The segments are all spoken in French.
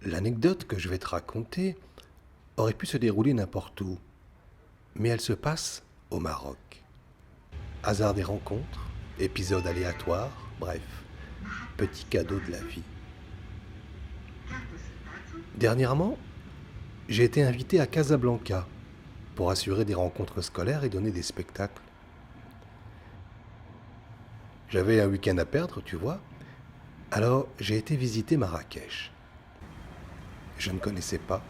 L'anecdote que je vais te raconter aurait pu se dérouler n'importe où, mais elle se passe au Maroc. Hasard des rencontres, épisodes aléatoires, bref, petit cadeau de la vie. Dernièrement, j'ai été invité à Casablanca pour assurer des rencontres scolaires et donner des spectacles. J'avais un week-end à perdre, tu vois, alors j'ai été visiter Marrakech. Je ne connaissais pas.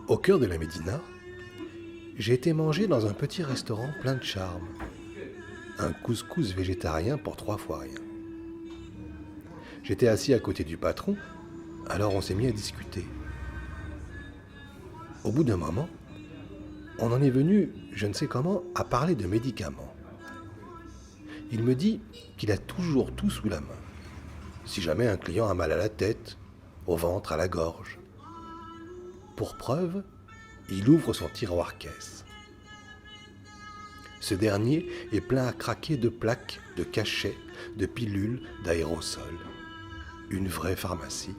Au cœur de la Médina, j'ai été manger dans un petit restaurant plein de charme. Un couscous végétarien pour 3 fois rien. J'étais assis à côté du patron, alors on s'est mis à discuter. Au bout d'un moment, on en est venu, je ne sais comment, à parler de médicaments. Il me dit qu'il a toujours tout sous la main. Si jamais un client a mal à la tête, au ventre, à la gorge. Pour preuve, il ouvre son tiroir-caisse. Ce dernier est plein à craquer de plaques, de cachets, de pilules, d'aérosols. Une vraie pharmacie.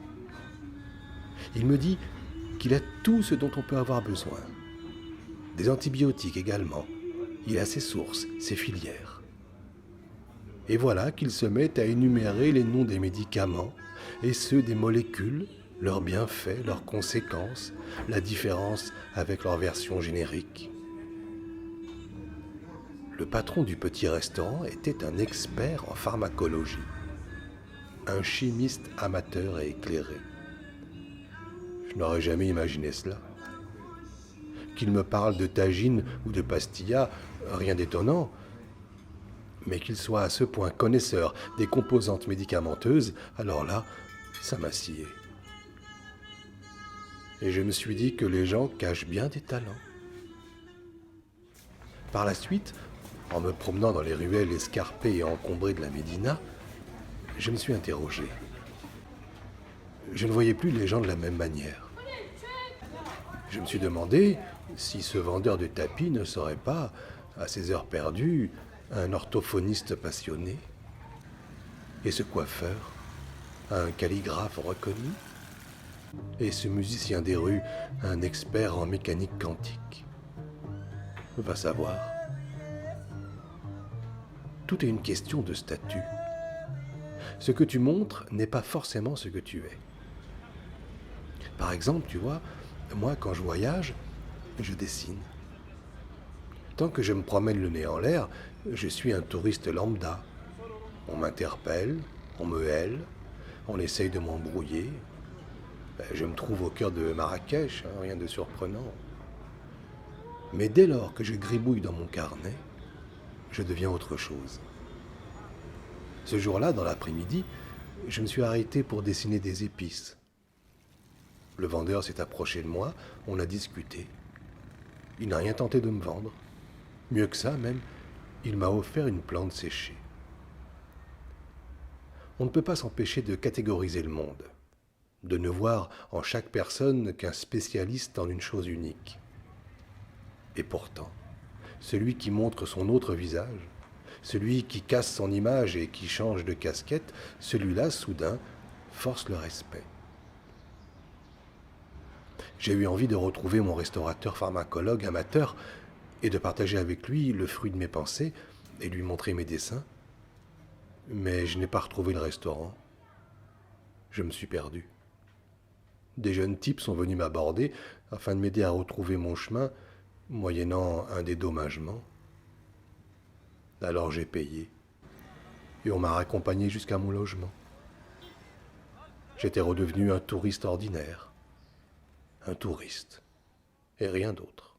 Il me dit qu'il a tout ce dont on peut avoir besoin. Des antibiotiques également. Il a ses sources, ses filières. Et voilà qu'il se met à énumérer les noms des médicaments et ceux des molécules, leurs bienfaits, leurs conséquences, la différence avec leur version générique. Le patron du petit restaurant était un expert en pharmacologie, un chimiste amateur et éclairé. Je n'aurais jamais imaginé cela. Qu'il me parle de tagine ou de pastilla, rien d'étonnant, mais qu'il soit à ce point connaisseur des composantes médicamenteuses, alors là, ça m'a scié. Et je me suis dit que les gens cachent bien des talents. Par la suite, en me promenant dans les ruelles escarpées et encombrées de la Médina, je me suis interrogé. Je ne voyais plus les gens de la même manière. Je me suis demandé si ce vendeur de tapis ne serait pas, à ses heures perdues, un orthophoniste passionné. Et ce coiffeur, un calligraphe reconnu. Et ce musicien des rues, un expert en mécanique quantique. Va savoir. Tout est une question de statut. Ce que tu montres n'est pas forcément ce que tu es. Par exemple, tu vois, moi quand je voyage, je dessine. Tant que je me promène le nez en l'air, je suis un touriste lambda. On m'interpelle, on me hèle, on essaye de m'embrouiller. Je me trouve au cœur de Marrakech, rien de surprenant. Mais dès lors que je gribouille dans mon carnet, je deviens autre chose. Ce jour-là, dans l'après-midi, je me suis arrêté pour dessiner des épices. Le vendeur s'est approché de moi, on a discuté. Il n'a rien tenté de me vendre. Mieux que ça même, il m'a offert une plante séchée. On ne peut pas s'empêcher de catégoriser le monde, de ne voir en chaque personne qu'un spécialiste en une chose unique. Et pourtant, celui qui montre son autre visage, celui qui casse son image et qui change de casquette, celui-là, soudain, force le respect. J'ai eu envie de retrouver mon restaurateur pharmacologue amateur et de partager avec lui le fruit de mes pensées et lui montrer mes dessins. Mais je n'ai pas retrouvé le restaurant. Je me suis perdu. Des jeunes types sont venus m'aborder afin de m'aider à retrouver mon chemin, moyennant un dédommagement. Alors j'ai payé et on m'a raccompagné jusqu'à mon logement. J'étais redevenu un touriste ordinaire. Un touriste et rien d'autre.